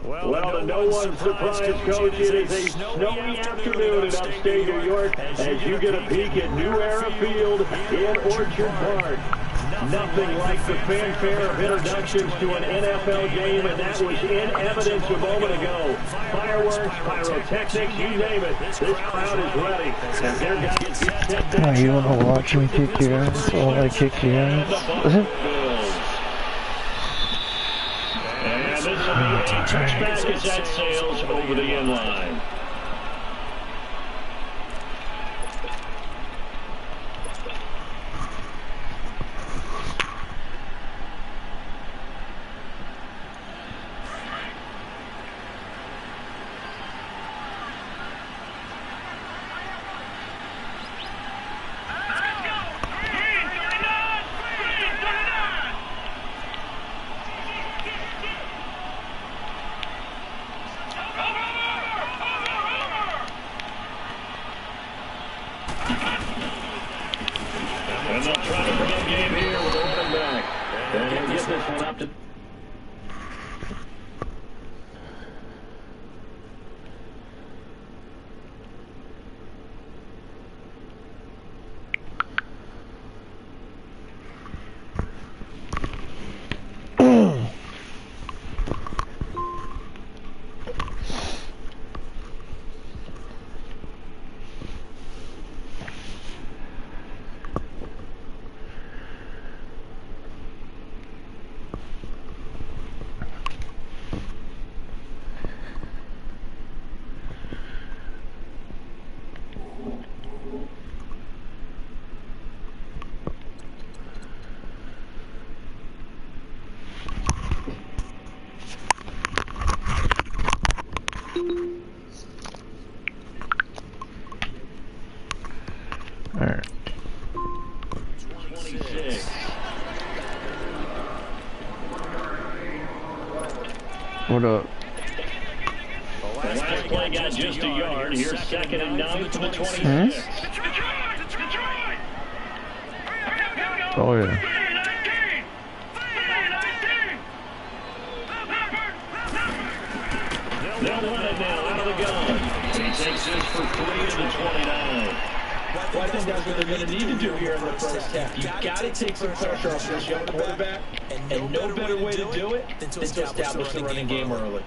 Well, to no one's surprise, Coach, it is a snowy afternoon in upstate New York as you get a peek at New Era Field in Orchard Park. Nothing like the fanfare of introductions to an NFL game, and that was in evidence a moment ago. Fireworks, pyrotechnics, you name it. This crowd is ready. And their guys get set down. Oh, you want to watch me kick your ass while I kick your ass? And this will be a touchback as that sails over the end line. And they'll try to bring a game here with a running back. And he'll get this one up to... Alright. 26. What up? The last play got just a yard. Here's second and 9 for the 26. Oh, yeah. They'll run it now out of the gun. He takes this for 3 to the 29. Well, I think that's what they're going to need to do here in the first half. You've got to take some pressure off this young quarterback, and no better way to do it than to establish the running game early.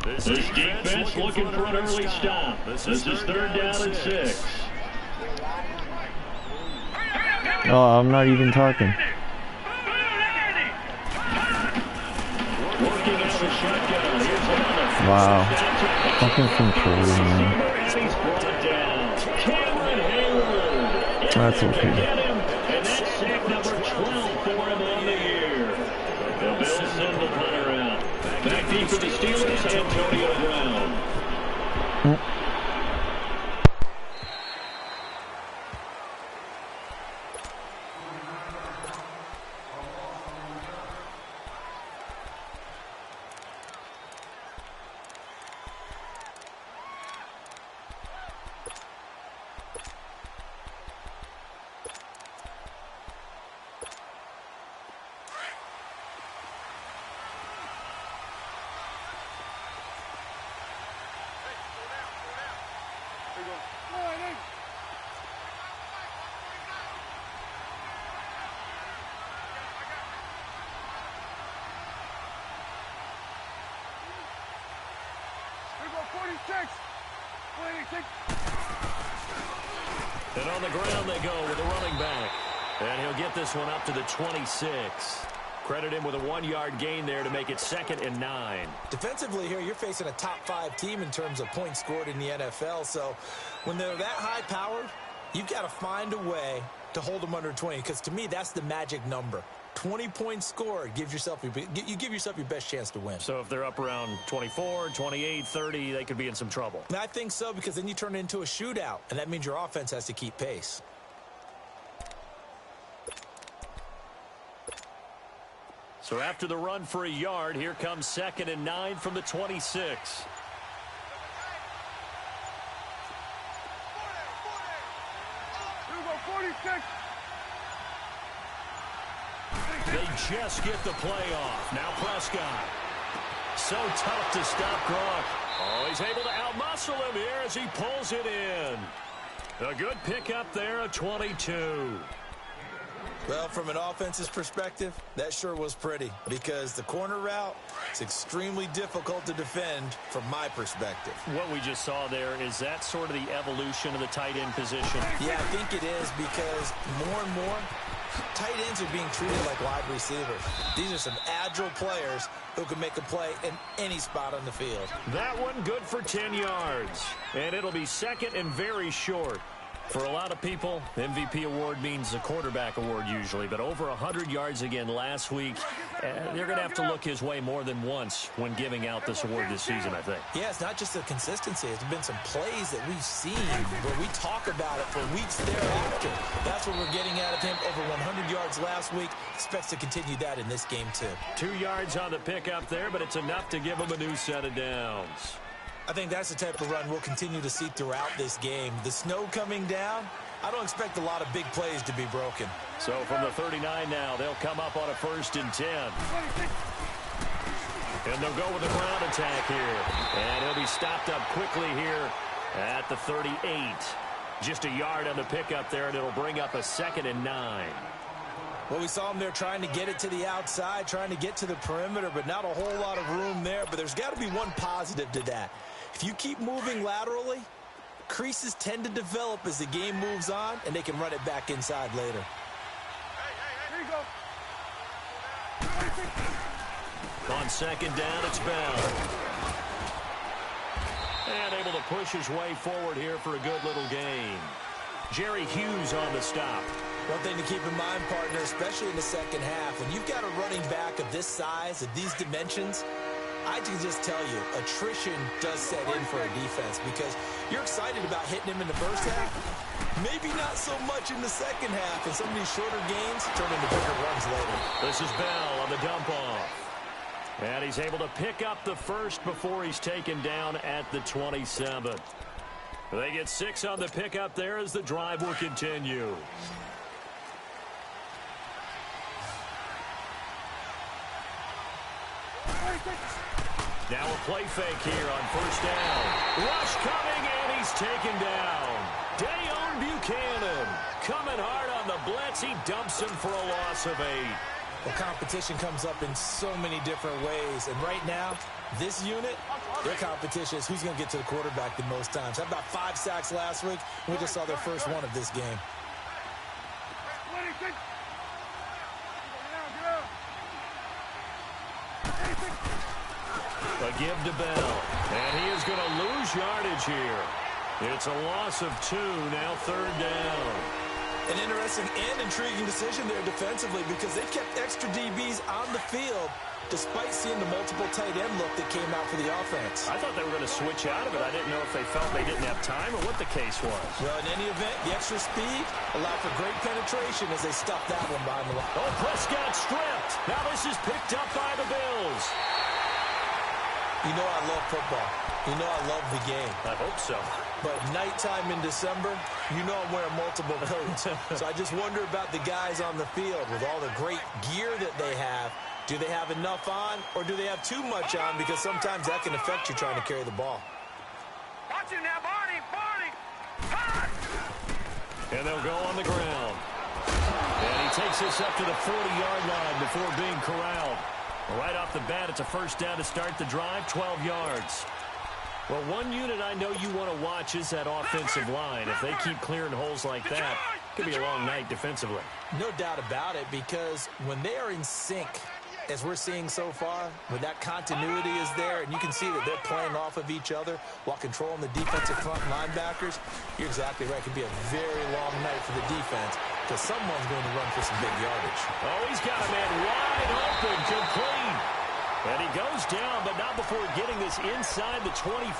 This defense looking for an early stop. This is third down and 6. Oh, I'm not even talking. Working out the shotgun. Here's another. Wow. Fucking controlling, man. That's okay. And that's sack number 12 for him on the year. The Bills send the punter out. Back deep for the Steelers, Antonio Brown. And on the ground they go with a running back. And he'll get this one up to the 26. Credit him with a 1-yard gain there to make it 2nd and 9. Defensively here, you're facing a top 5 team in terms of points scored in the NFL. So when they're that high powered, you've got to find a way to hold them under 20. Because to me, that's the magic number. 20 points scored gives yourself you give yourself your best chance to win. So if they're up around 24, 28, 30, they could be in some trouble. And I think so, because then you turn it into a shootout, and that means your offense has to keep pace. So after the run for a yard, here comes 2nd and 9 from the 26. They just get the play off. Now Prescott. So tough to stop Gronk. Oh, he's able to outmuscle him here as he pulls it in. A good pickup there, a 22. Well, from an offense's perspective, that sure was pretty because the corner route is extremely difficult to defend from my perspective. What we just saw there, is that sort of the evolution of the tight end position? Yeah, I think it is because more and more, tight ends are being treated like wide receivers. These are some agile players who can make a play in any spot on the field. That one good for 10 yards. And it'll be second and very short. For a lot of people, MVP award means the quarterback award usually, but over 100 yards again last week. They're going to have to look his way more than once when giving out this award this season, I think. Yeah, it's not just the consistency. It's been some plays that we've seen where we talk about it for weeks thereafter. That's what we're getting out of him. Over 100 yards last week. Expects to continue that in this game, too. 2 yards on the pickup there, but it's enough to give him a new set of downs. I think that's the type of run we'll continue to see throughout this game. The snow coming down, I don't expect a lot of big plays to be broken. So from the 39 now, they'll come up on a 1st and 10. And they'll go with the ground attack here. And he'll be stopped up quickly here at the 38. Just a yard on the pickup there, and it'll bring up a 2nd and 9. Well, we saw him there trying to get it to the outside, trying to get to the perimeter, but not a whole lot of room there. But there's got to be one positive to that. If you keep moving laterally, creases tend to develop as the game moves on, and they can run it back inside later. Here you go. On 2nd down, it's Bell. And able to push his way forward here for a good little gain. Jerry Hughes on the stop. One thing to keep in mind, partner, especially in the second half, when you've got a running back of this size, of these dimensions, I can just tell you, attrition does set in for a defense because you're excited about hitting him in the first half. Maybe not so much in the second half, and some of these shorter gains turn into bigger runs later. This is Bell on the dump off. And he's able to pick up the first before he's taken down at the 27. They get 6 on the pickup there as the drive will continue. Now a play fake here on 1st down. Rush coming, and he's taken down. Dayon Buchanan coming hard on the blitz. He dumps him for a loss of 8. Well, competition comes up in so many different ways. And right now, this unit, their competition is who's going to get to the quarterback the most times. How about 5 sacks last week? We just saw their first one of this game. A give to Bell. And he is going to lose yardage here. It's a loss of 2, now 3rd down. An interesting and intriguing decision there defensively because they kept extra DBs on the field despite seeing the multiple tight end look that came out for the offense. I thought they were going to switch out of it. I didn't know if they felt they didn't have time or what the case was. Well, in any event, the extra speed allowed for great penetration as they stuffed that one behind the line. Oh, Prescott stripped. Now this is picked up by the Bills. You know I love football. You know I love the game. I hope so. But nighttime in December, you know I'm wearing multiple coats. So I just wonder about the guys on the field with all the great gear that they have. Do they have enough on, or do they have too much on? Because sometimes that can affect you trying to carry the ball. Watch him now, Barney! And they'll go on the ground. And he takes this up to the 40-yard line before being corralled. Right off the bat, it's a 1st down to start the drive, 12 yards. Well, one unit I know you want to watch is that offensive line. If they keep clearing holes like that, it could be a long night defensively. No doubt about it, because when they are in sync, as we're seeing so far, when that continuity is there, and you can see that they're playing off of each other while controlling the defensive front linebackers, you're exactly right. It could be a very long night for the defense because someone's going to run for some big yardage. Oh, he's got a man wide open, complete. And he goes down, but not before getting this inside the 25.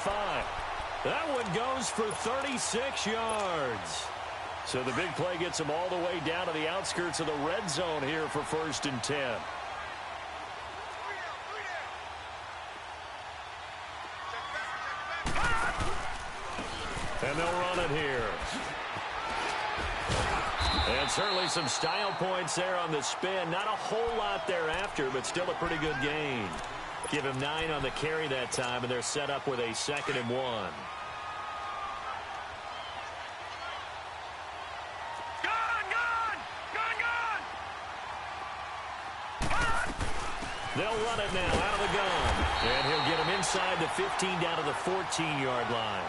That one goes for 36 yards. So the big play gets him all the way down to the outskirts of the red zone here for 1st and 10. And they'll run it here. And certainly some style points there on the spin. Not a whole lot thereafter, but still a pretty good gain. Give him 9 on the carry that time, and they're set up with a 2nd and 1. They'll run it now out of the gun. And he'll get him inside the 15 down to the 14-yard line.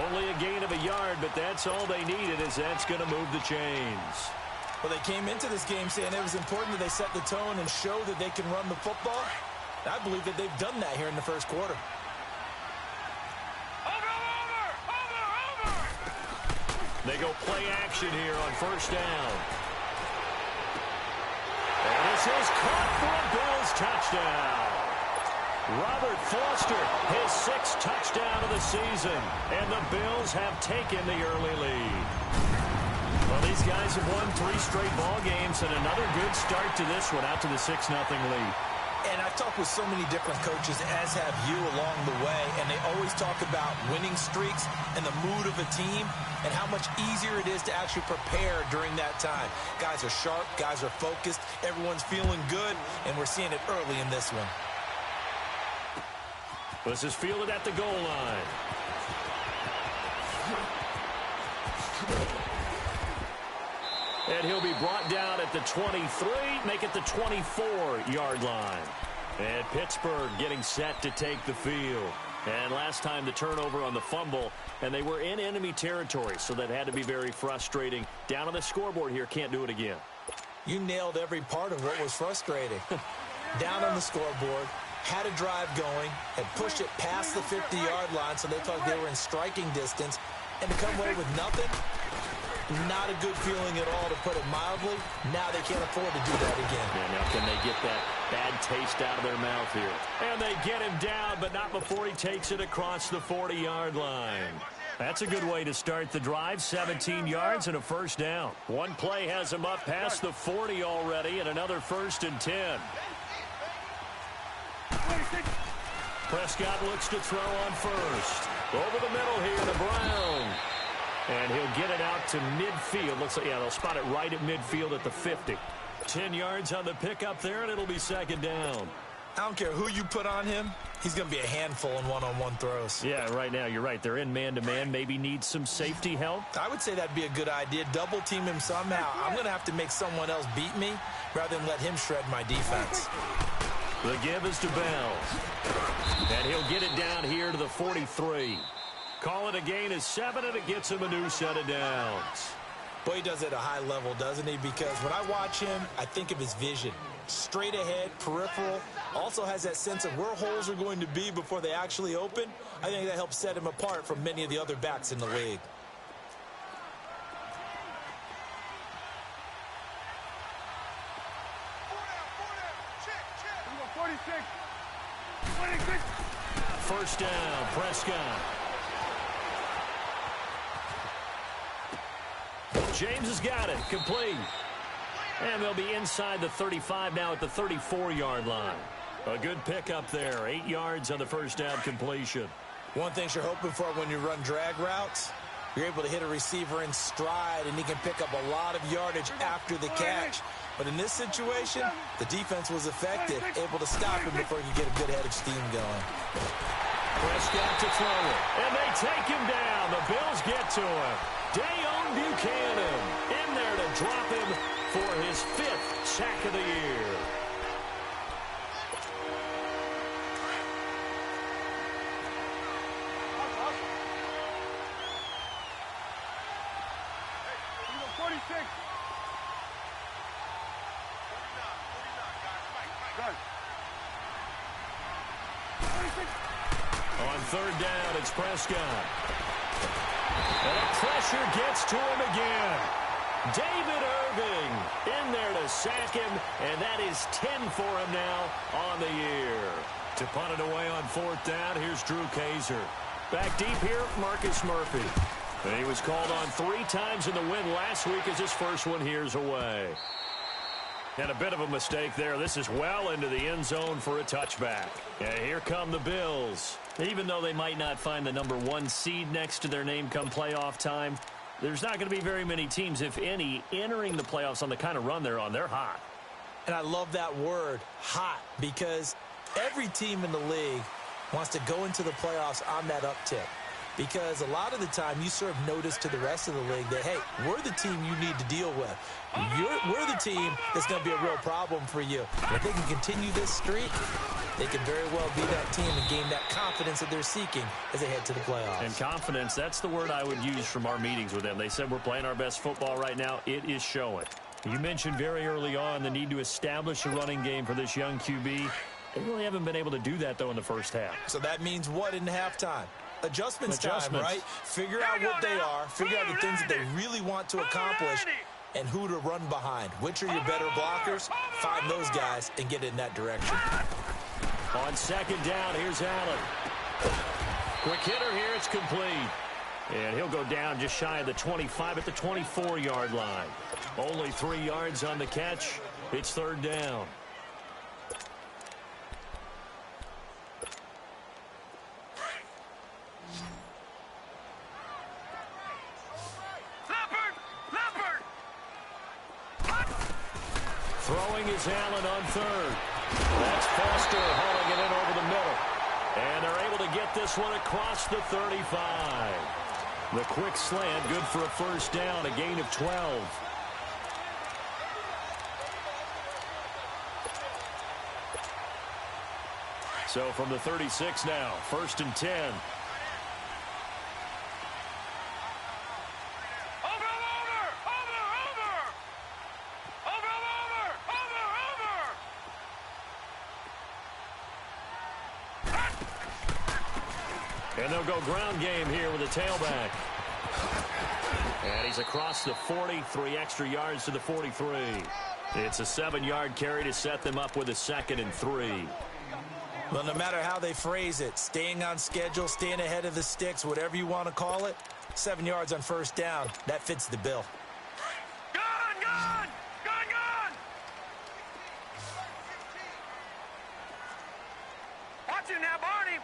Only a gain of a yard, but that's all they needed, as that's going to move the chains. Well, they came into this game saying it was important that they set the tone and show that they can run the football. I believe that they've done that here in the first quarter. Over! They go play action here on first down. And this is caught for a Bills touchdown. Robert Foster, his 6th touchdown of the season. And the Bills have taken the early lead. Well, these guys have won 3 straight ball games, and another good start to this one, out to the 6-0 lead. And I've talked with so many different coaches, as have you, along the way, and they always talk about winning streaks and the mood of a team and how much easier it is to actually prepare during that time. Guys are sharp, guys are focused, everyone's feeling good, and we're seeing it early in this one. This is fielded at the goal line. And he'll be brought down at the 23, make it the 24-yard line. And Pittsburgh getting set to take the field. And last time the turnover on the fumble, and they were in enemy territory, so that had to be very frustrating. Down on the scoreboard here, can't do it again. You nailed every part of what was frustrating. Down on the scoreboard, had a drive going, had pushed it past the 50-yard line, so they thought they were in striking distance, and to come away with nothing, not a good feeling at all, to put it mildly. Now they can't afford to do that again. Yeah, now can they get that bad taste out of their mouth here? And they get him down, but not before he takes it across the 40-yard line. That's a good way to start the drive. 17 yards and a first down. One play has him up past the 40 already, and another 1st and 10. Prescott looks to throw on first. Over the middle here to Brown. And he'll get it out to midfield. Looks like, yeah, they'll spot it right at midfield at the 50. 10 yards on the pickup there, and it'll be 2nd down. I don't care who you put on him. He's going to be a handful in one-on-one throws. Yeah, right now, you're right. They're in man-to-man. Maybe need some safety help. I would say that'd be a good idea. Double team him somehow. I'm going to have to make someone else beat me rather than let him shred my defense. The give is to Bell. And he'll get it down here to the 43. Call it a gain of 7, and it gets him a new set of downs. Boy, he does it at a high level, doesn't he? Because when I watch him, I think of his vision. Straight ahead, peripheral. Also has that sense of where holes are going to be before they actually open. I think that helps set him apart from many of the other backs in the league. First down, Prescott. James has got it, complete. And they'll be inside the 35 now at the 34-yard line. A good pickup there, 8 yards on the first down completion. One thing you're hoping for when you run drag routes, you're able to hit a receiver in stride, and he can pick up a lot of yardage after the catch. But in this situation, the defense was effective, able to stop him before he could get a good head of steam going. Prescott to throw it, and they take him down. The Bills get to him. Dayon Buchanan in there to drop him for his 5th sack of the year. On third down, it's Prescott. And the pressure gets to him again. David Irving in there to sack him, and that is 10 for him now on the year. To punt it away on 4th down, here's Drew Kaiser. Back deep here, Marcus Murphy. And he was called on 3 times in the win last week as his first one here's away. And a bit of a mistake there. This is well into the end zone for a touchback. And here come the Bills. Even though they might not find the number 1 seed next to their name come playoff time, there's not going to be very many teams, if any, entering the playoffs on the kind of run they're on. They're hot. And I love that word, hot, because Every team in the league wants to go into the playoffs on that uptick, because a lot of the time you serve notice to the rest of the league that, hey, we're the team you need to deal with. We're the team that's going to be a real problem for you. And if they can continue this streak, they can very well be that team and gain that confidence that they're seeking as they head to the playoffs. And confidence, that's the word I would use from our meetings with them. They said we're playing our best football right now. It is showing. You mentioned very early on the need to establish a running game for this young QB. They really haven't been able to do that, though, in the first half. So that means what in halftime? Adjustments time, right? Figure out what they are, figure out the things that they really want to accomplish, and who to run behind. Which are your better blockers? Find those guys and get in that direction. On second down, here's Allen. Quick hitter here, it's complete. And he'll go down just shy of the 25 at the 24-yard line. Only 3 yards on the catch. It's third down. Throwing is Allen on third. That's Foster hauling it in over the middle. And they're able to get this one across the 35. The quick slant, good for a first down, a gain of 12. So from the 36 now, first and 10. And they'll go ground game here with a tailback. And he's across the 40, 3 extra yards to the 43. It's a 7-yard carry to set them up with a 2nd and 3. Well, no matter how they phrase it, staying on schedule, staying ahead of the sticks, whatever you want to call it, 7 yards on first down, that fits the bill. Watch it now, Barney!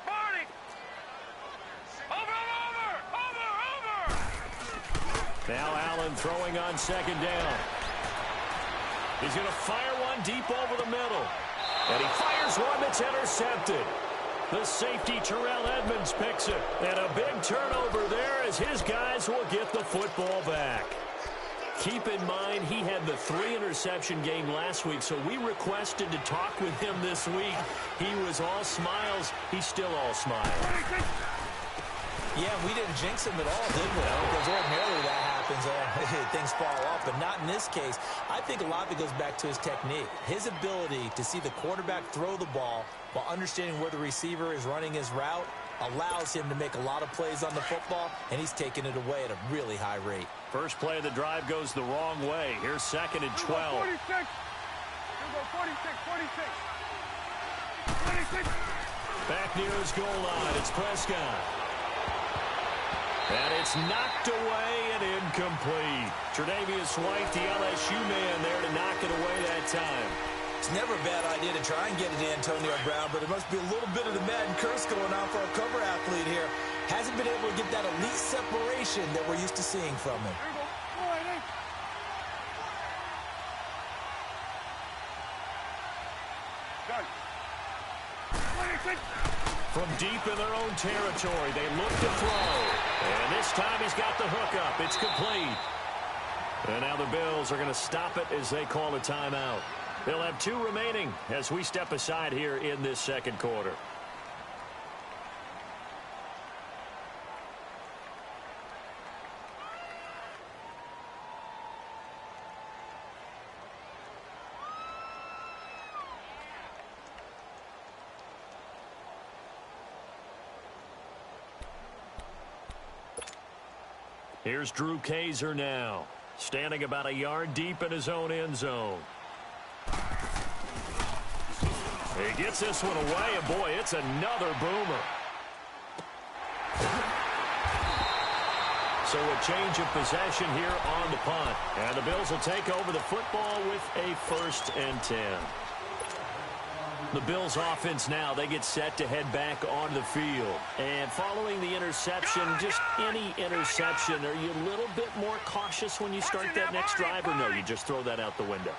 Now Allen throwing on second down. He's going to fire one deep over the middle. And he fires one that's intercepted. The safety, Terrell Edmonds, picks it. And a big turnover there as his guys will get the football back. Keep in mind, he had the 3-interception game last week, so we requested to talk with him this week. He was all smiles. He's still all smiles. Yeah, we didn't jinx him at all, did we? Because ordinarily that happens, things fall off, but not in this case. I think a lot of it goes back to his technique. His ability to see the quarterback throw the ball while understanding where the receiver is running his route allows him to make a lot of plays on the football, and he's taking it away at a really high rate. First play of the drive goes the wrong way. Here's 2nd and 12. 46. 46. Back near his goal line, it's Prescott. And it's knocked away and incomplete. Tre'Davious White, the LSU man, there to knock it away that time. It's never a bad idea to try and get it to Antonio Brown, but there must be a little bit of the Madden curse going on for our cover athlete here. Hasn't been able to get that elite separation that we're used to seeing from him. From deep in their own territory, they look to throw. And this time he's got the hook up. It's complete. And now the Bills are going to stop it as they call a timeout. They'll have 2 remaining as we step aside here in this second quarter. Here's Drew Kaiser now, standing about a yard deep in his own end zone. He gets this one away, and boy, it's another boomer. So a change of possession here on the punt. And the Bills will take over the football with a 1st and 10. The Bills offense now, they get set to head back onto the field. And following the interception, just any interception, are you a little bit more cautious when you start that next drive, or no, you just throw that out the window?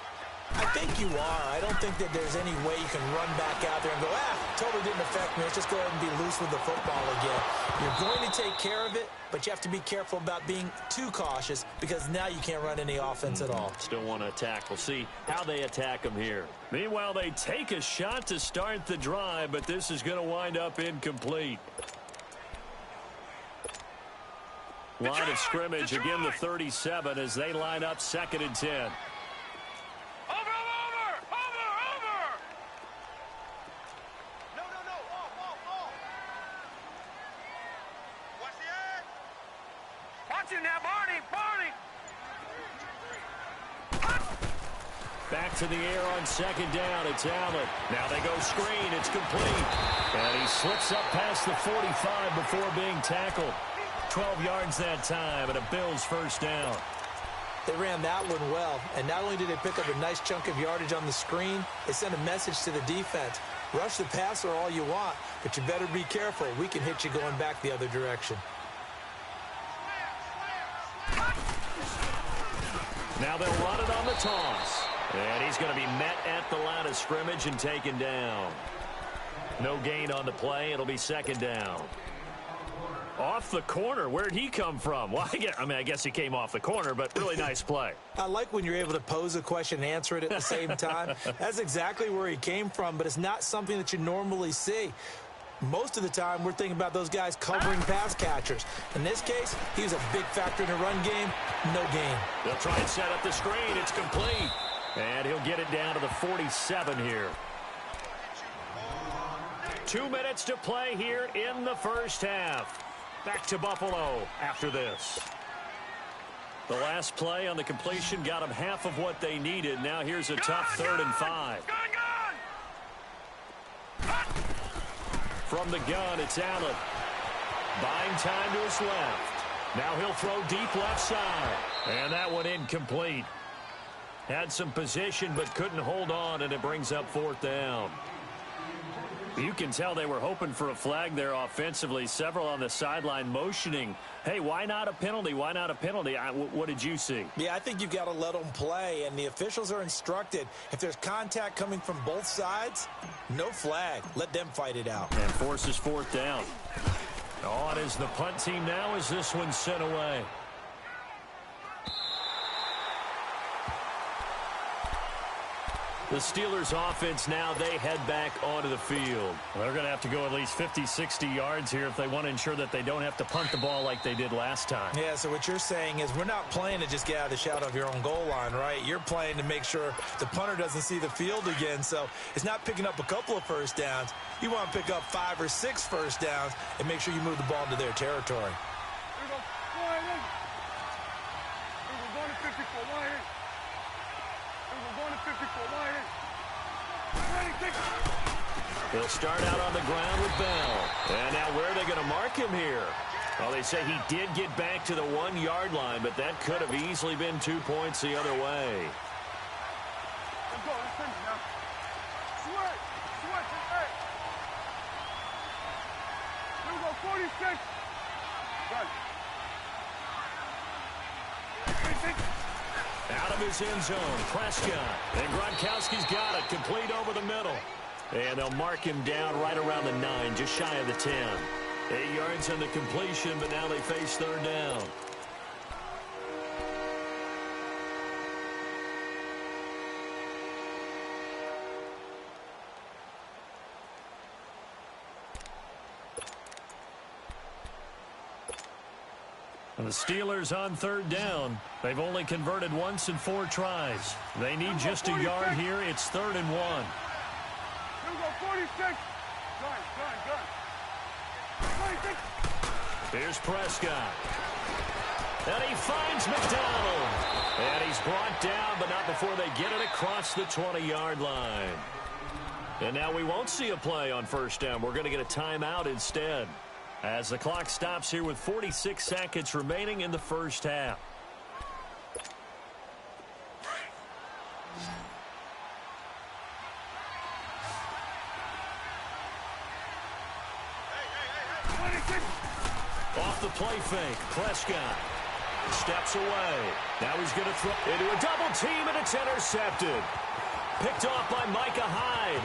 I think you are. I don't think that there's any way you can run back out there and go, totally didn't affect me. Let's just go ahead and be loose with the football again. You're going to take care of it, but you have to be careful about being too cautious because now you can't run any offense at all. Still want to attack. We'll see how they attack them here. Meanwhile, they take a shot to start the drive, but this is going to wind up incomplete. Line of scrimmage, again the 37 as they line up 2nd and 10. Back to the air on 2nd down. It's Allen. Now they go screen. It's complete. And he slips up past the 45 before being tackled. 12 yards that time and a Bills first down. They ran that one well, and not only did they pick up a nice chunk of yardage on the screen, they sent a message to the defense. Rush the passer all you want, but you better be careful. We can hit you going back the other direction. Now they'll run it on the toss. And he's going to be met at the line of scrimmage and taken down. No gain on the play. It'll be 2nd down. Off the corner. Where'd he come from? Well, I guess he came off the corner, but really nice play. I like when you're able to pose a question and answer it at the same time. That's exactly where he came from, but it's not something that you normally see. Most of the time, we're thinking about those guys covering pass catchers. In this case, he was a big factor in the run game. No gain. They'll try and set up the screen. It's complete. And he'll get it down to the 47 here. 2 minutes to play here in the first half. Back to Buffalo after this. The last play on the completion got them half of what they needed. Now here's a tough 3rd and 5. From the gun, it's Allen. Buying time to his left. Now he'll throw deep left side. And that one incomplete. Had some position but couldn't hold on, and it brings up 4th down. You can tell they were hoping for a flag there offensively. Several on the sideline motioning, hey, why not a penalty? Why not a penalty? What did you see? Yeah, I think you've got to let them play, and the officials are instructed. If there's contact coming from both sides, no flag. Let them fight it out. And forces 4th down. On is the punt team now as this one's sent away. The Steelers offense now, they head back onto the field. They're going to have to go at least 50, 60 yards here if they want to ensure that they don't have to punt the ball like they did last time. Yeah, so what you're saying is we're not playing to just get out of the shadow of your own goal line, right? You're playing to make sure the punter doesn't see the field again. So it's not picking up a couple of first downs. You want to pick up 5 or 6 first downs and make sure you move the ball into their territory. Here we go. Go ahead in. Here we go. Going to 54. Go ahead in. Here we go. Going to 54. Go ahead in. He'll start out on the ground with Bell. And now where are they going to mark him here? Well, they say he did get back to the 1-yard line, but that could have easily been 2 points the other way. Let's go. Let's finish now. Switch. Switch. Hey. Here we go. 46. Good. 46. Out of his end zone, Prescott. And Gronkowski's got it, complete over the middle. And they'll mark him down right around the 9, just shy of the 10. 8 yards on the completion, but now they face 3rd down. And the Steelers on 3rd down. They've only converted once in 4 tries. They need just a yard here. It's 3rd and 1. Here we go, 46. Good. 46. Here's Prescott. And he finds McDonald. And he's brought down, but not before they get it across the 20-yard line. And now we won't see a play on 1st down. We're going to get a timeout instead, as the clock stops here with 46 seconds remaining in the first half. Off the play fake, Prescott. Steps away. Now he's going to throw into a double team, and it's intercepted. Picked off by Micah Hyde.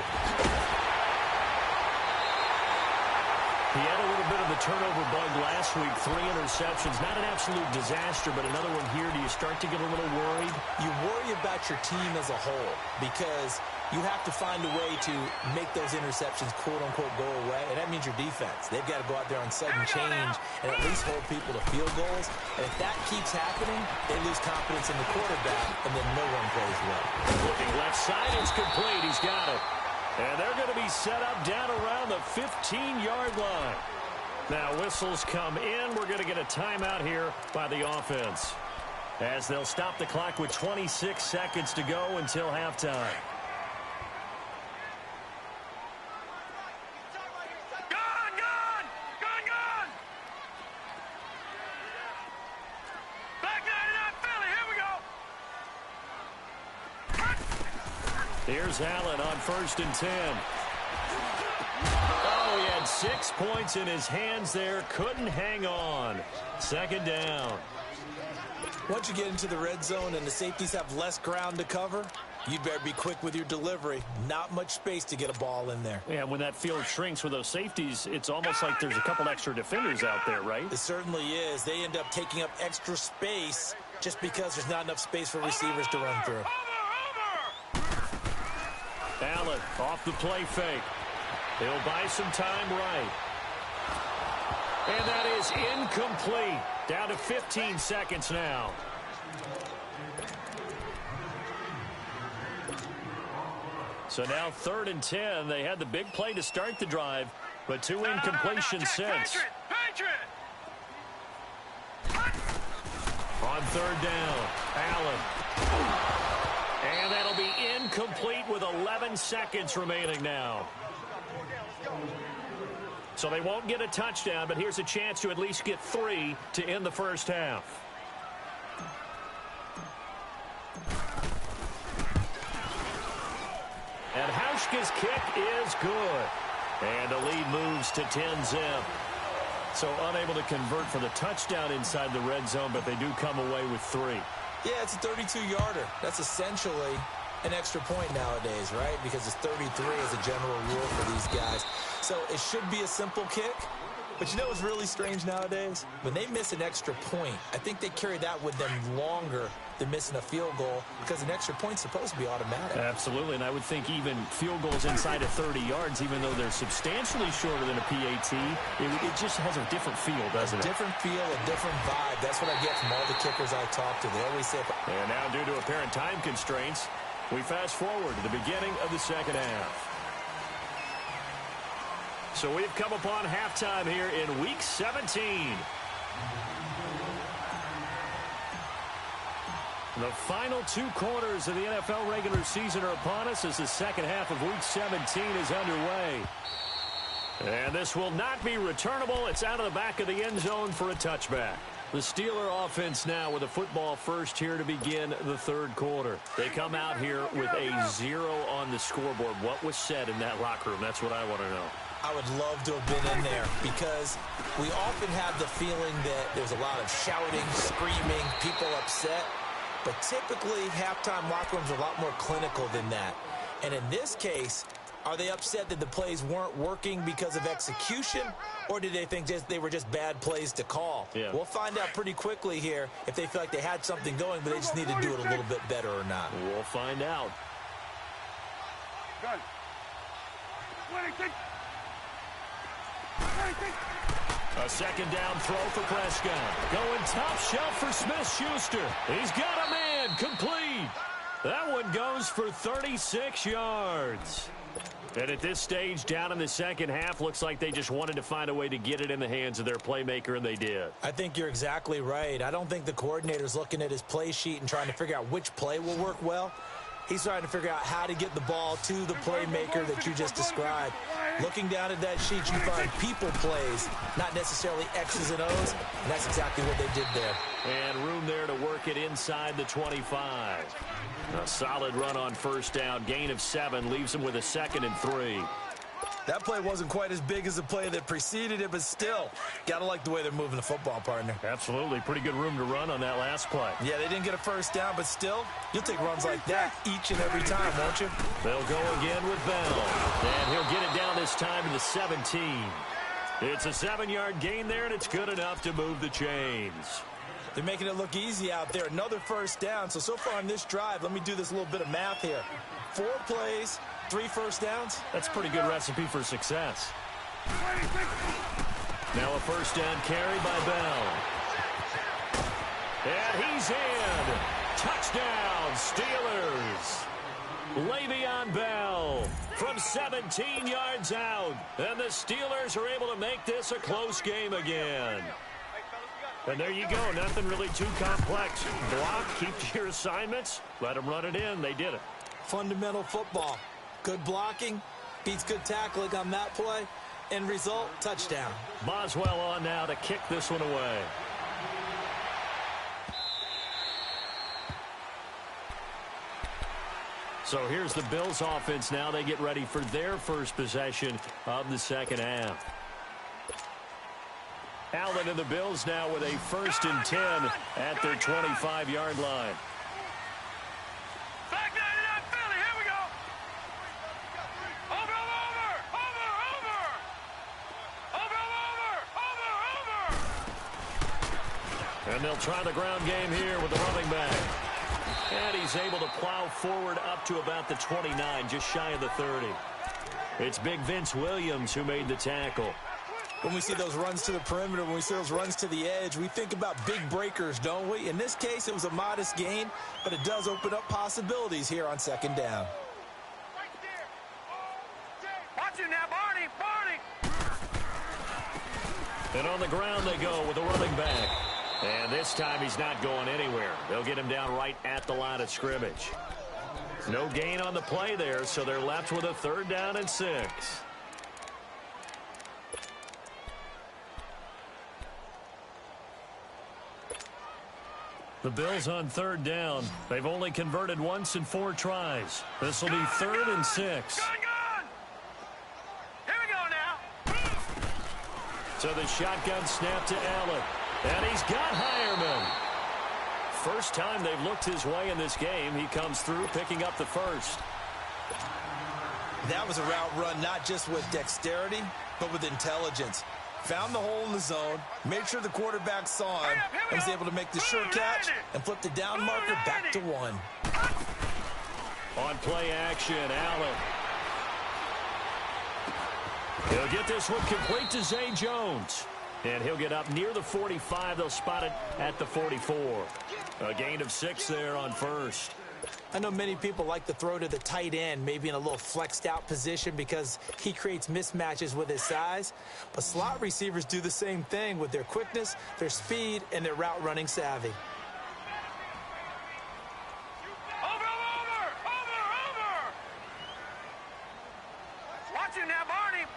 He had a little bit of the turnover bug last week, 3 interceptions. Not an absolute disaster, but another one here. Do you start to get a little worried? You worry about your team as a whole because you have to find a way to make those interceptions, quote-unquote, go away, and that means your defense. They've got to go out there on sudden change and at least hold people to field goals. And if that keeps happening, they lose confidence in the quarterback, and then no one plays well. Looking left side, it's complete. He's got it. And they're going to be set up down around the 15-yard line. Now whistles come in. We're going to get a timeout here by the offense, as they'll stop the clock with 26 seconds to go until halftime. Here's Allen on 1st and 10. Oh, he had 6 points in his hands there. Couldn't hang on. 2nd down. Once you get into the red zone and the safeties have less ground to cover, you'd better be quick with your delivery. Not much space to get a ball in there. Yeah, when that field shrinks with those safeties, it's almost like there's a couple extra defenders out there, right? It certainly is. They end up taking up extra space just because there's not enough space for receivers to run through. Allen off the play fake. He'll buy some time right. And that is incomplete. Down to 15 seconds now. So now 3rd and 10. They had the big play to start the drive, but 2 incompletions since. On 3rd down, Allen. And that'll be incomplete with 11 seconds remaining now. So they won't get a touchdown, but here's a chance to at least get 3 to end the first half. And Hauschka's kick is good. And the lead moves to 10-zip. So unable to convert for the touchdown inside the red zone, but they do come away with 3. Yeah, it's a 32-yarder. That's essentially an extra point nowadays, right? Because it's 33 as a general rule for these guys. So it should be a simple kick. But you know what's really strange nowadays? When they miss an extra point, I think they carry that with them longer than missing a field goal because an extra point's supposed to be automatic. Absolutely, and I would think even field goals inside of 30 yards, even though they're substantially shorter than a PAT, it just has a different feel, doesn't it? A different feel, a different vibe. That's what I get from all the kickers I talk to. They always say... And now, due to apparent time constraints, we fast forward to the beginning of the second half. So we've come upon halftime here in Week 17. The final 2 quarters of the NFL regular season are upon us as the second half of Week 17 is underway. And this will not be returnable. It's out of the back of the end zone for a touchback. The Steeler offense now with a football first here to begin the 3rd quarter. They come out here with a 0 on the scoreboard. What was said in that locker room? That's what I want to know. I would love to have been in there because we often have the feeling that there's a lot of shouting, screaming, people upset. But typically, halftime locker rooms are a lot more clinical than that. And in this case, are they upset that the plays weren't working because of execution, or did they think they were just bad plays to call? Yeah. We'll find out pretty quickly here if they feel like they had something going, but they just need to do it a little bit better or not. We'll find out. Good. A second down throw for Prescott. Going top shelf for Smith-Schuster. He's got a man. Complete. That one goes for 36 yards. And at this stage, down in the second half, looks like they just wanted to find a way to get it in the hands of their playmaker, and they did. I think you're exactly right. I don't think the coordinator's looking at his play sheet and trying to figure out which play will work well. He's trying to figure out how to get the ball to the playmaker that you just described. Looking down at that sheet, you find people plays, not necessarily X's and O's, and that's exactly what they did there. And room there to work it inside the 25. A solid run on first down. Gain of 7 leaves them with a 2nd and 3. That play wasn't quite as big as the play that preceded it, but still, got to like the way they're moving the football, partner. Absolutely. Pretty good room to run on that last play. Yeah, they didn't get a first down, but still, you'll take runs like that each and every time, won't you? They'll go again with Bell. And he'll get it down this time to the 17. It's a 7-yard gain there, and it's good enough to move the chains. They're making it look easy out there. Another first down. So far on this drive, let me do this little bit of math here. 4 plays, 3 first downs. That's a pretty good recipe for success. Now a first down carry by Bell. And he's in. Touchdown, Steelers. Le'Veon Bell from 17 yards out. And the Steelers are able to make this a close game again. And there you go. Nothing really too complex. Block, keep to your assignments, let them run it in. They did it. Fundamental football. Good blocking, beats good tackling on that play. End result, touchdown. Boswell on now to kick this one away. So here's the Bills offense now. They get ready for their first possession of the second half. Allen and the Bills now with a 1st and 10 at their 25-yard line. Back 99 Philly, here we go. Over. And they'll try the ground game here with the running back. And he's able to plow forward up to about the 29, just shy of the 30. It's Big Vince Williams who made the tackle. When we see those runs to the perimeter, when we see those runs to the edge, we think about big breakers, don't we? In this case, it was a modest gain, but it does open up possibilities here on second down. Watch it now, Barney. And on the ground they go with the running back. And this time he's not going anywhere. They'll get him down right at the line of scrimmage. No gain on the play there, so they're left with a 3rd down and 6. The Bills on 3rd down. They've only converted once in 4 tries. This will be 3rd and 6. Gun. Here we go now. So the shotgun snap to Allen. And he's got Hireman. First time they've looked his way in this game. He comes through picking up the 1st. That was a route run not just with dexterity, but with intelligence. Found the hole in the zone, made sure the quarterback saw him, and was able to make the sure catch and flip the down marker back to 1. On play action, Allen. He'll get this one complete to Zay Jones. And he'll get up near the 45. They'll spot it at the 44. A gain of 6 there on 1st. I know many people like to throw to the tight end, maybe in a little flexed out position because he creates mismatches with his size. But slot receivers do the same thing with their quickness, their speed, and their route running savvy. Over. Watch it now, Barney.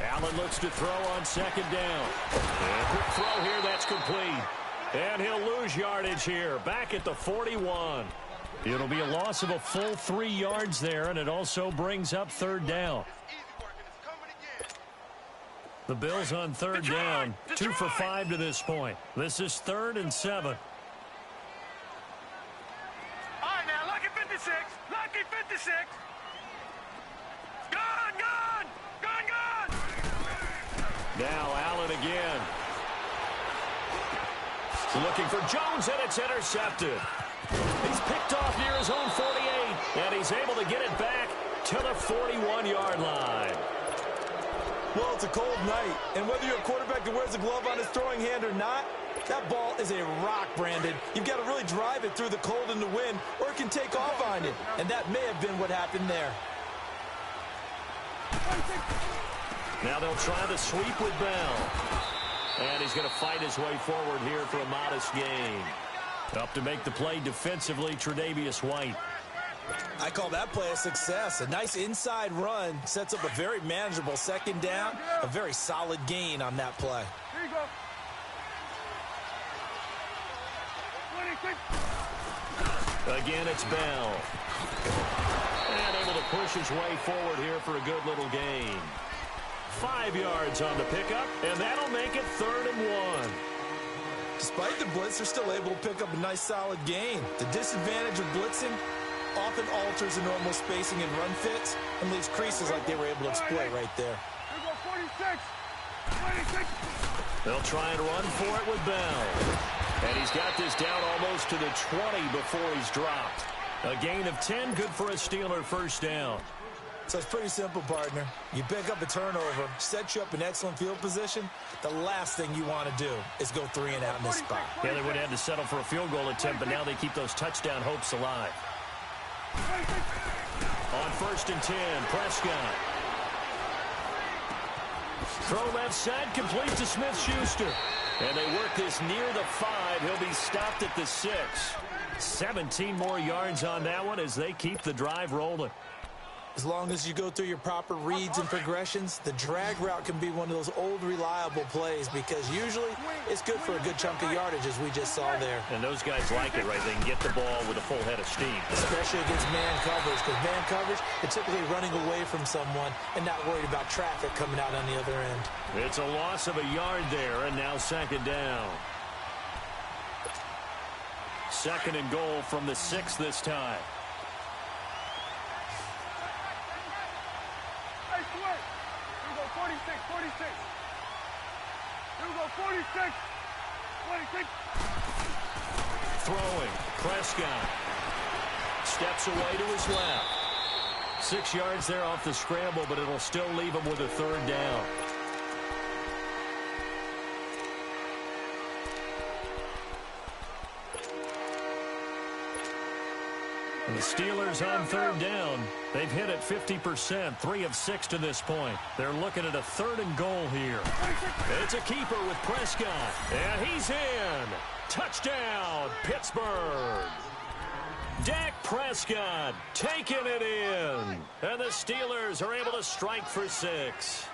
Allen looks to throw on 2nd down. And quick throw here, that's complete. And he'll lose yardage here, back at the 41. It'll be a loss of a full 3 yards there, and it also brings up 3rd down. The Bills on 3rd down, 2 for 5 to this point. This is 3rd and 7. All right, now, lucky 56. Gun. Now Allen again. Looking for Jones, and it's intercepted. He's picked off near his own 48, and he's able to get it back to the 41-yard line. Well, it's a cold night, and whether you're a quarterback that wears a glove on his throwing hand or not, that ball is a rock, Brandon. You've got to really drive it through the cold and the wind, or it can take off on you, and that may have been what happened there. Now they'll try the sweep with Bell. And he's going to fight his way forward here for a modest gain. Up to make the play defensively, Tre'Davious White. I call that play a success. A nice inside run sets up a very manageable 2nd down. A very solid gain on that play. Here you go. 26. Again, it's Bell. And able to push his way forward here for a good little gain. 5 yards on the pickup, and that'll make it 3rd and 1. Despite the blitz, they're still able to pick up a nice solid gain. The disadvantage of blitzing often alters the normal spacing and run fits and leaves creases like they were able to exploit right there. Here go 46. 26. They'll try and run for it with Bell. And he's got this down almost to the 20 before he's dropped. A gain of 10, good for a Steeler first down. So it's pretty simple, partner. You pick up a turnover, set you up in excellent field position. The last thing you want to do is go 3 and out in this spot. Yeah, they would have had to settle for a field goal attempt, but now they keep those touchdown hopes alive. On 1st and 10, Prescott. Throw left side, complete to Smith-Schuster. And they work this near the 5. He'll be stopped at the 6. 17 more yards on that one as they keep the drive rolling. As long as you go through your proper reads and progressions, the drag route can be one of those old reliable plays because usually it's good for a good chunk of yardage as we just saw there. And those guys like it, right? They can get the ball with a full head of steam. Especially against man coverage, because man coverage, they're typically running away from someone and not worried about traffic coming out on the other end. It's a loss of a yard there, and now 2nd down. 2nd and goal from the 6 this time. Hey, Sweat. Here we go 46. 46. Here we go 46. 26. Throwing. Prescott. Steps away to his left. 6 yards there off the scramble, but it'll still leave him with a 3rd down. And the Steelers on 3rd down. They've hit it 50%, 3 of 6 to this point. They're looking at a 3rd and goal here. It's a keeper with Prescott. And he's in. Touchdown, Pittsburgh. Dak Prescott taking it in. And the Steelers are able to strike for 6.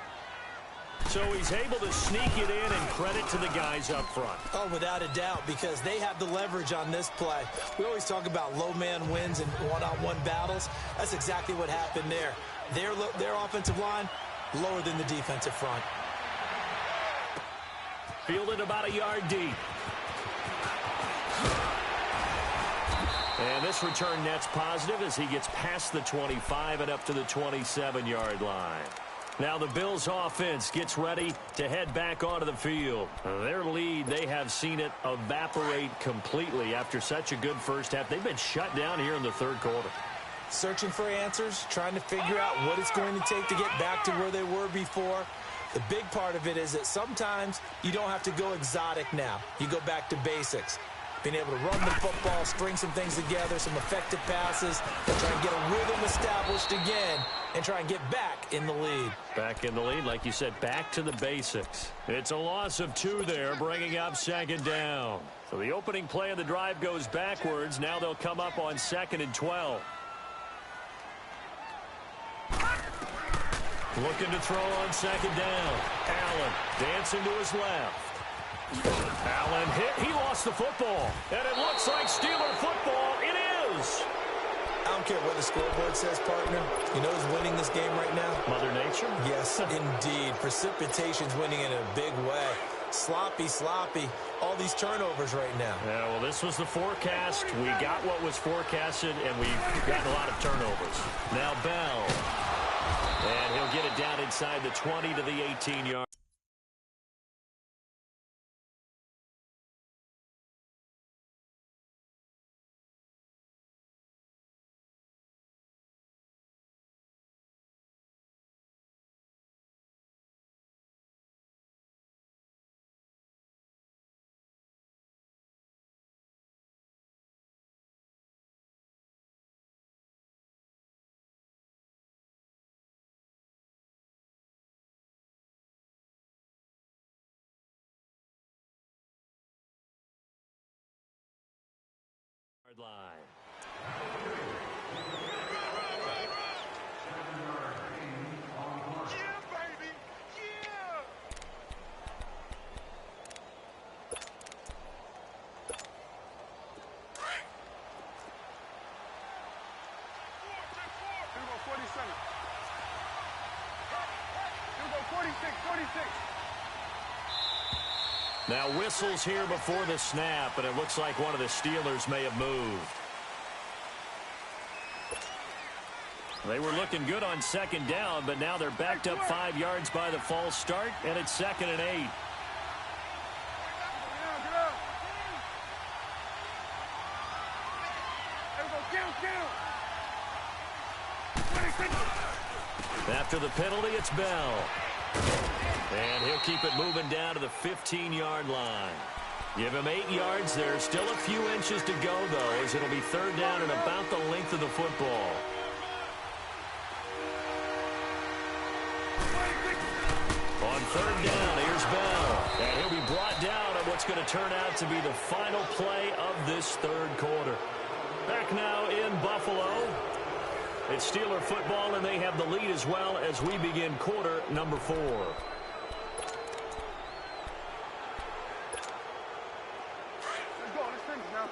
So he's able to sneak it in, and credit to the guys up front. Oh, without a doubt, because they have the leverage on this play. We always talk about low man wins and one-on-one battles. That's exactly what happened there. Their offensive line lower than the defensive front. Fielded about a yard deep. And this return net's positive as he gets past the 25 and up to the 27-yard line. Now the Bills offense gets ready to head back onto the field. Their lead, they have seen it evaporate completely after such a good first half. They've been shut down here in the 3rd quarter. Searching for answers, trying to figure out what it's going to take to get back to where they were before. The big part of it is that sometimes you don't have to go exotic now. You go back to basics. Being able to run the football, string some things together, some effective passes, and try and get a rhythm established again and try and get back in the lead. Back in the lead, like you said, back to the basics. It's a loss of 2 there, bringing up 2nd down. So the opening play of the drive goes backwards. Now they'll come up on 2nd and 12. Looking to throw on 2nd down. Allen dancing to his left. Allen hit. He lost the football. And it looks like Steeler football. It is. I don't care what the scoreboard says, partner. You know who's winning this game right now? Mother Nature? Yes, indeed. Precipitation's winning in a big way. Sloppy, sloppy. All these turnovers right now. Yeah, well, this was the forecast. We got what was forecasted, and we've gotten a lot of turnovers. Now Bell. And he'll get it down inside the 20 to the 18-yard. Line. Yeah, baby. Yeah. Here we go 46. 46. Now whistles here before the snap, and it looks like one of the Steelers may have moved. They were looking good on second down, but now they're backed up 5 yards by the false start, and it's 2nd and 8. After the penalty, it's Bell. And he'll keep it moving down to the 15-yard line. Give him 8 yards. There's still a few inches to go, though, as it'll be 3rd down and about the length of the football. On 3rd down, here's Bell. And he'll be brought down on what's going to turn out to be the final play of this 3rd quarter. Back now in Buffalo. It's Steeler football, and they have the lead as well as we begin quarter number 4. Let's go. Let's finish now.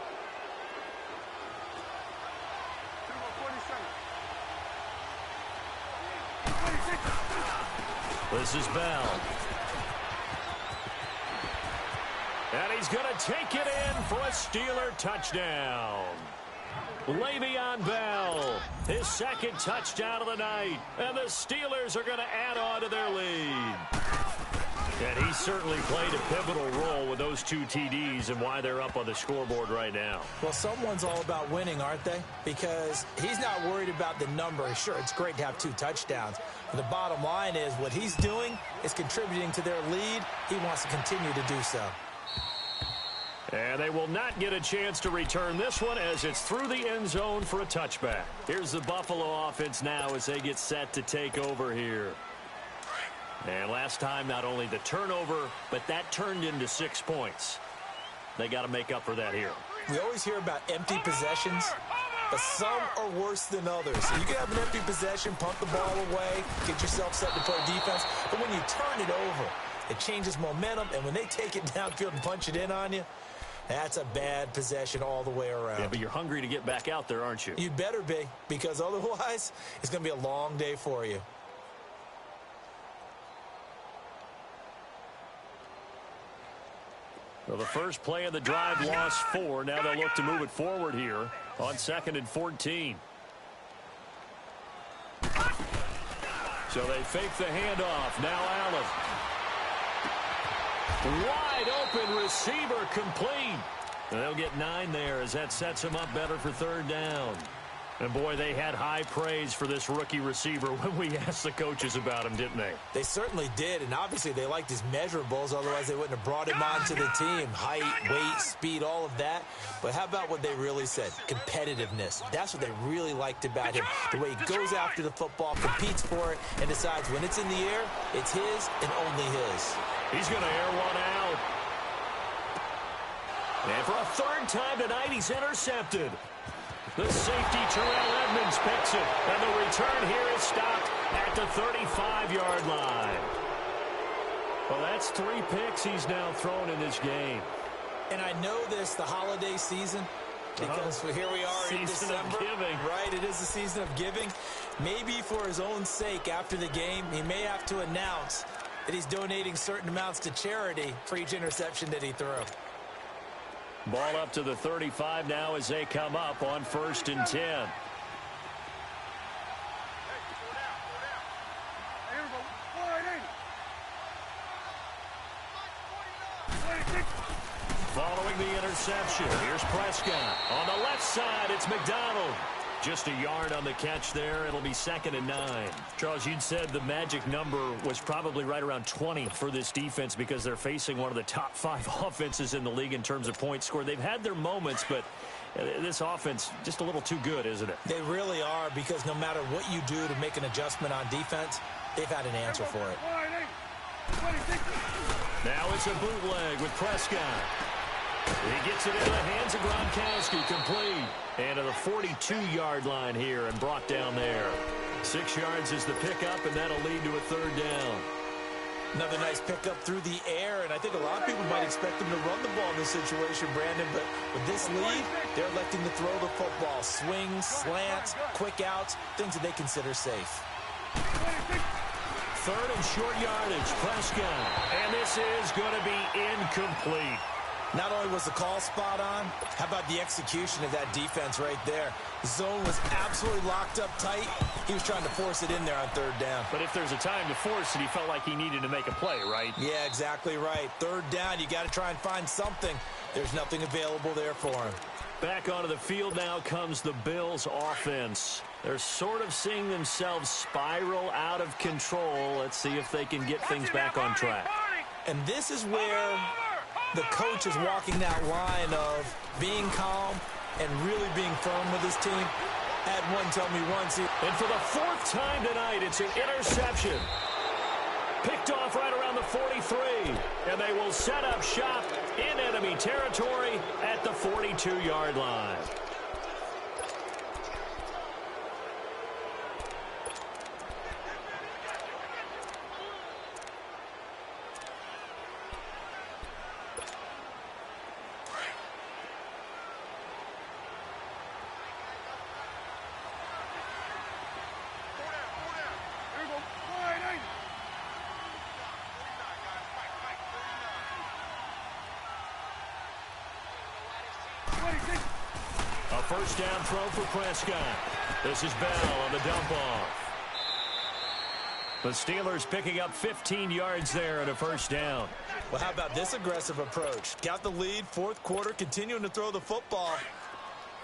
47. This is Bell. And he's going to take it in for a Steeler touchdown. Le'Veon Bell, his 2nd touchdown of the night. And the Steelers are going to add on to their lead. And he certainly played a pivotal role with those 2 TDs and why they're up on the scoreboard right now. Well, someone's all about winning, aren't they? Because he's not worried about the number. Sure, it's great to have 2 touchdowns. But the bottom line is what he's doing is contributing to their lead. He wants to continue to do so. And they will not get a chance to return this one as it's through the end zone for a touchback. Here's the Buffalo offense now as they get set to take over here. And last time, not only the turnover, but that turned into 6 points. They got to make up for that here. We always hear about empty possessions, but some are worse than others. You can have an empty possession, pump the ball away, get yourself set to play defense, but when you turn it over, it changes momentum, and when they take it downfield and punch it in on you, that's a bad possession all the way around. Yeah, but you're hungry to get back out there, aren't you? You'd better be, because otherwise, it's going to be a long day for you. Well, the first play of the drive lost 4. Now they'll look to move it forward here on 2nd and 14. So they fake the handoff. Now Allen. Wide open receiver complete. And they'll get 9 there as that sets them up better for 3rd down. And, boy, they had high praise for this rookie receiver when we asked the coaches about him, didn't they? They certainly did, and obviously they liked his measurables. Otherwise, they wouldn't have brought him onto the team. Height, weight, speed, all of that. But how about what they really said? Competitiveness. That's what they really liked about him. The way he goes after the football, competes for it, and decides when it's in the air, it's his and only his. He's going to air one out. And for a 3rd time tonight, he's intercepted. The safety, Terrell Edmonds, picks it. And the return here is stopped at the 35-yard line. Well, that's 3 picks he's now thrown in this game. And I know this, the holiday season, because here we are in December. Season of giving. Right, it is the season of giving. Maybe for his own sake after the game, he may have to announce that he's donating certain amounts to charity for each interception that he threw. Ball up to the 35 now as they come up on 1st and 10. Following the interception, here's Prescott. On the left side, it's McDonald. Just a yard on the catch there. It'll be 2nd and 9. Charles, you'd said the magic number was probably right around 20 for this defense because they're facing one of the top 5 offenses in the league in terms of points scored. They've had their moments, but this offense just a little too good, isn't it? They really are, because no matter what you do to make an adjustment on defense, they've had an answer for it. Now it's a bootleg with Prescott. He gets it into the hands of Gronkowski, complete. And to the 42-yard line here and brought down there. 6 yards is the pickup, and that'll lead to a 3rd down. Another nice pickup through the air, and I think a lot of people might expect them to run the ball in this situation, Brandon, but with this lead, they're electing to throw the football. Swings, slants, quick outs, things that they consider safe. third and short yardage. Prescott. And this is going to be incomplete. Not only was the call spot on, how about the execution of that defense right there? The zone was absolutely locked up tight. He was trying to force it in there on third down. But if there's a time to force it, he felt like he needed to make a play, right? Yeah, exactly right. Third down, you got to try and find something. There's nothing available there for him. Back onto the field now comes the Bills offense. They're sort of seeing themselves spiral out of control. Let's see if they can get things back on track. And this is where the coach is walking that line of being calm and really being firm with his team. Had one tell me once. And for the fourth time tonight, it's an interception. Picked off right around the 43. And they will set up shop in enemy territory at the 42-yard line. A first down throw for Prescott. This is Bell on the dump off. The Steelers picking up 15 yards there at a first down. Well, how about this aggressive approach? Got the lead, fourth quarter, continuing to throw the football.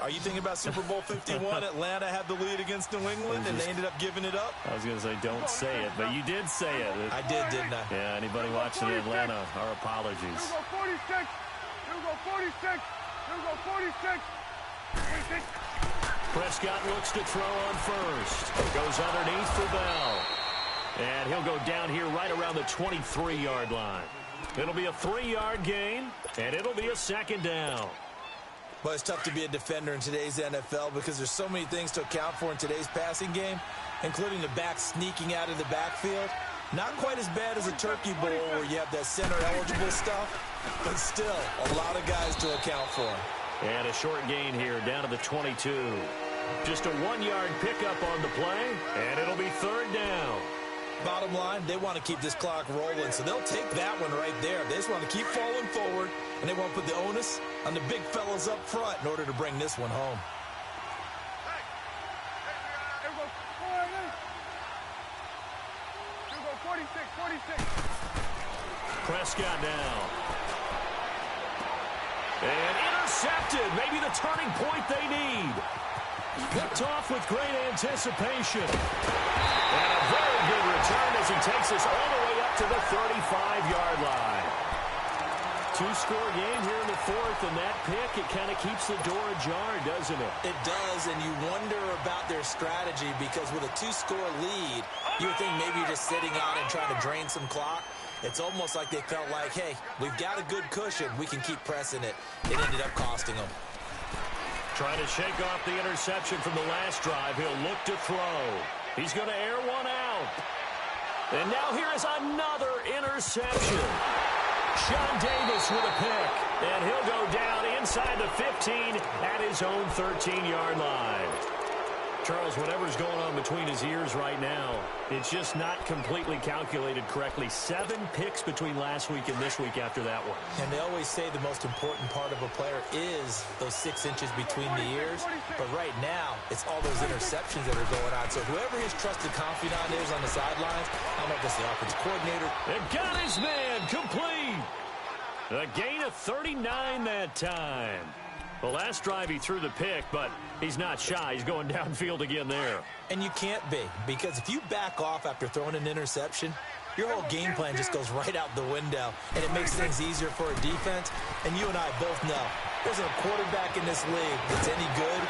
Are you thinking about Super Bowl 51? Atlanta had the lead against New England, and they ended up giving it up? I was going to say, don't say it, but you did say it. I did, didn't I? Yeah, anybody watching Atlanta, our apologies. Here we go 46. Here we go 46. Here we go 46. 46. Prescott looks to throw on first. Goes underneath for Bell. And he'll go down here right around the 23-yard line. It'll be a 3-yard gain, and it'll be a second down. Well, it's tough to be a defender in today's NFL because there's so many things to account for in today's passing game, including the back sneaking out of the backfield. Not quite as bad as a turkey bowl where you have that center-eligible stuff, but still a lot of guys to account for. And a short gain here down to the 22. Just a 1-yard pickup on the play, and it'll be third down. Bottom line, they want to keep this clock rolling, so they'll take that one right there. They just want to keep falling forward, and they want to put the onus on the big fellas up front in order to bring this one home. Here we go 48. Here we go 46. Prescott down. And intercepted. Maybe the turning point they need. Picked off with great anticipation. And a very good return as he takes us all the way up to the 35-yard line. Two-score game here in the fourth, and that pick, it kind of keeps the door ajar, doesn't it? It does, and you wonder about their strategy because with a two-score lead, you would think maybe you're just sitting out and trying to drain some clock. It's almost like they felt like, hey, we've got a good cushion. We can keep pressing it. It ended up costing them. Trying to shake off the interception from the last drive. He'll look to throw. He's going to air one out. And now here is another interception. Sean Davis with a pick. And he'll go down inside the 15 at his own 13-yard line. Charles, whatever's going on between his ears right now, it's just not completely calculated correctly. 7 picks between last week and this week after that one. And they always say the most important part of a player is those 6 inches between the ears. But right now, it's all those interceptions that are going on. So whoever his trusted confidant is on the sidelines, I don't know if it's the offensive coordinator. And got his man complete. A gain of 39 that time. The last drive he threw the pick, but he's not shy. He's going downfield again there. And you can't be, because if you back off after throwing an interception, your whole game plan just goes right out the window, and it makes things easier for a defense. And you and I both know there's a quarterback in this league that's any good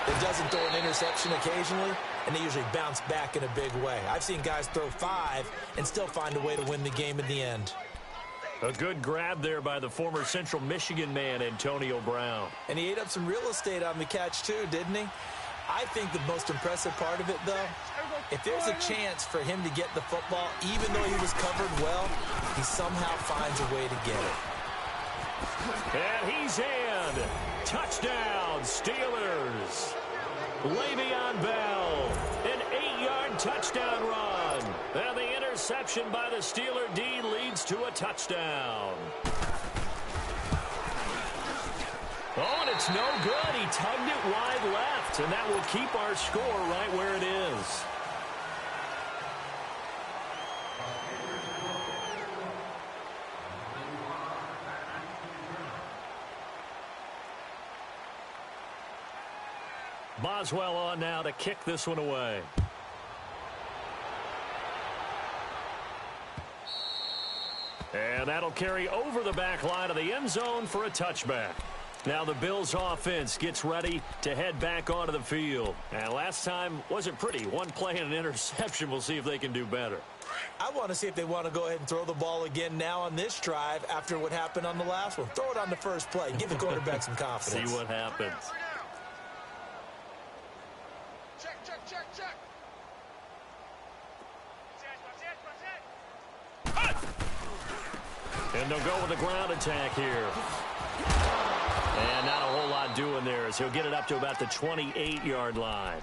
that doesn't throw an interception occasionally, and they usually bounce back in a big way. I've seen guys throw 5 and still find a way to win the game in the end. A good grab there by the former Central Michigan man, Antonio Brown. And he ate up some real estate on the catch, too, didn't he? I think the most impressive part of it, though, if there's a chance for him to get the football, even though he was covered well, he somehow finds a way to get it. And he's in. Touchdown, Steelers. Le'Veon Bell. An 8-yard touchdown run. And the interception by the Steeler D leads to a touchdown. Oh, and it's no good. He tugged it wide left, and that will keep our score right where it is. Boswell on now to kick this one away. And that'll carry over the back line of the end zone for a touchback. Now the Bills offense gets ready to head back onto the field. And last time wasn't pretty. One play and an interception. We'll see if they can do better. I want to see if they want to go ahead and throw the ball again now on this drive after what happened on the last one. Throw it on the first play. Give the quarterback some confidence. See what happens. And they'll go with the ground attack here. And not a whole lot doing there as he'll get it up to about the 28-yard line.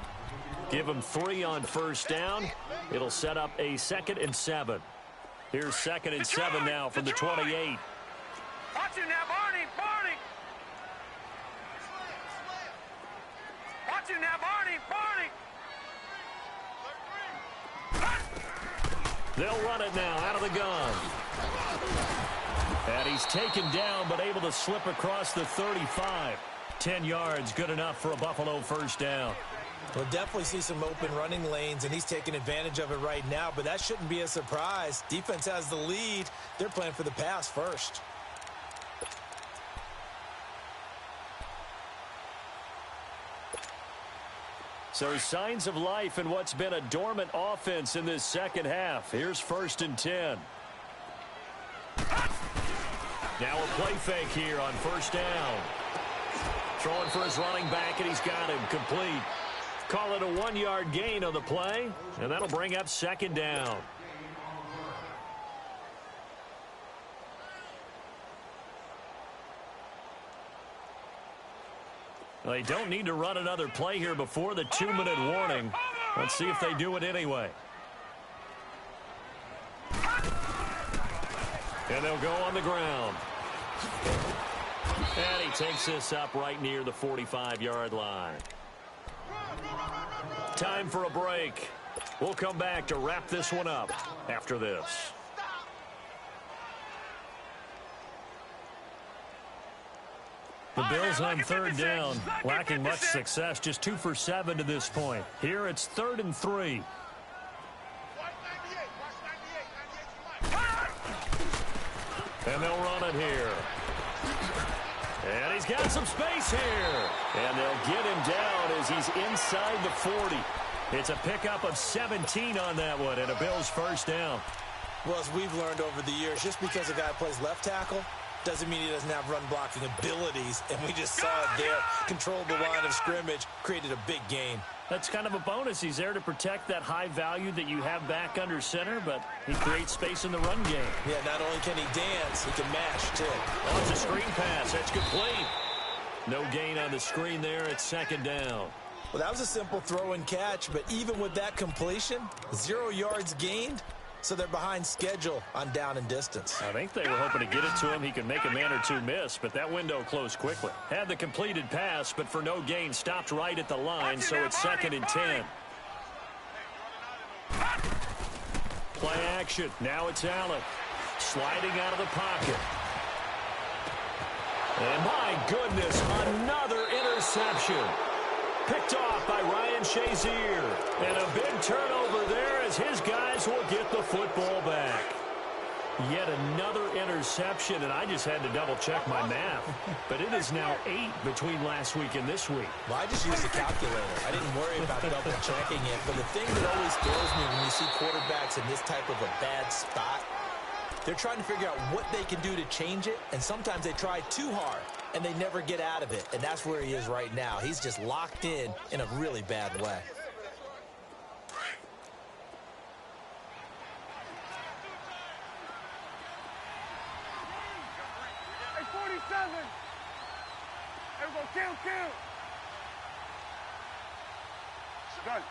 Give him 3 on first down. It'll set up a 2nd and 7. Here's 2nd and 7 now from the 28. Watch him now, Barney. Watch him now, Barney. They'll run it now out of the gun. And he's taken down but able to slip across the 35. 10 yards, good enough for a Buffalo first down. We'll definitely see some open running lanes, and he's taking advantage of it right now, but that shouldn't be a surprise. Defense has the lead. They're playing for the pass first. So signs of life in what's been a dormant offense in this second half. Here's 1st and 10. Now a play fake here on first down. Throwing for his running back, and he's got him complete. Call it a 1-yard gain on the play, and that'll bring up 2nd down. They don't need to run another play here before the 2-minute warning. Let's see if they do it anyway. And they'll go on the ground. And he takes this up right near the 45-yard line. Time for a break. We'll come back to wrap this one up after this. The Bills on 3rd down, lacking much success, just 2 for 7 to this point. Here it's 3rd and 3. And they'll run it here. And he's got some space here. And they'll get him down as he's inside the 40. It's a pickup of 17 on that one and a Bills first down. Well, as we've learned over the years, just because a guy plays left tackle doesn't mean he doesn't have run-blocking abilities. And we just saw it there. Controlled the line of scrimmage, created a big gain. That's kind of a bonus. He's there to protect that high value that you have back under center, but he creates space in the run game. Yeah, not only can he dance, he can mash, too. Oh, it's a screen pass. That's complete. No gain on the screen there. It's 2nd down. Well, that was a simple throw and catch, but even with that completion, 0 yards gained, so they're behind schedule on down and distance. I think they were hoping to get it to him. He could make a man or two miss, but that window closed quickly. Had the completed pass, but for no gain, stopped right at the line, so it's 2nd and 10. Play action. Now it's Allen. Sliding out of the pocket. And my goodness, another interception. Picked off by Ryan Shazier. And a big turnover there as his guys will get the football back. Yet another interception, and I just had to double-check my math. But it is now 8 between last week and this week. Well, I just used the calculator. I didn't worry about double-checking it. But the thing that always throws me when you see quarterbacks in this type of a bad spot, they're trying to figure out what they can do to change it, and sometimes they try too hard, and they never get out of it. And that's where he is right now. He's just locked in a really bad way. Hey, 47. Hey, we're going to kill. Done.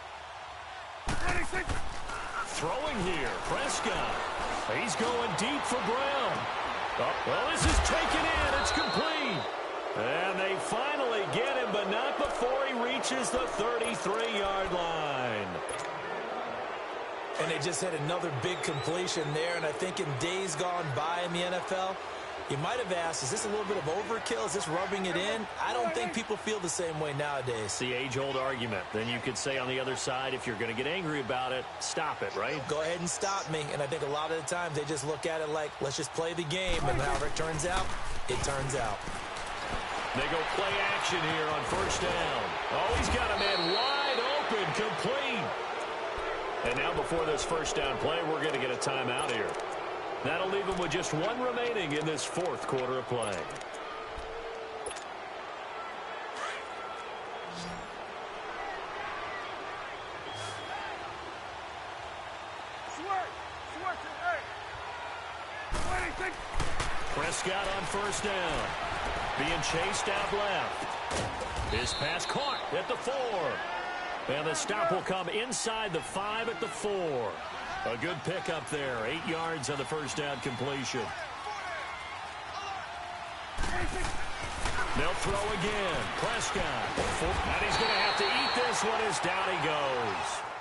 Throwing here, Prescott. He's going deep for Brown. Oh, well, this is taken in. It's complete. And they finally get him, but not before he reaches the 33-yard line. And they just had another big completion there. And I think in days gone by in the NFL, you might have asked, is this a little bit of overkill? Is this rubbing it in? I don't think people feel the same way nowadays. It's the age-old argument. Then you could say on the other side, if you're going to get angry about it, stop it, right? Go ahead and stop me. And I think a lot of the times they just look at it like, let's just play the game. And however it turns out, it turns out. They go play action here on first down. Oh, he's got a man wide open, complete. And now before this first down play, we're going to get a timeout here. That'll leave him with just one remaining in this fourth quarter of play. Prescott on first down. Being chased out left. His pass caught at the 4. And the stop will come inside the 5 at the 4. A good pickup there. 8 yards on the first down completion. They'll throw again. Prescott. And he's going to have to eat this one as down he goes.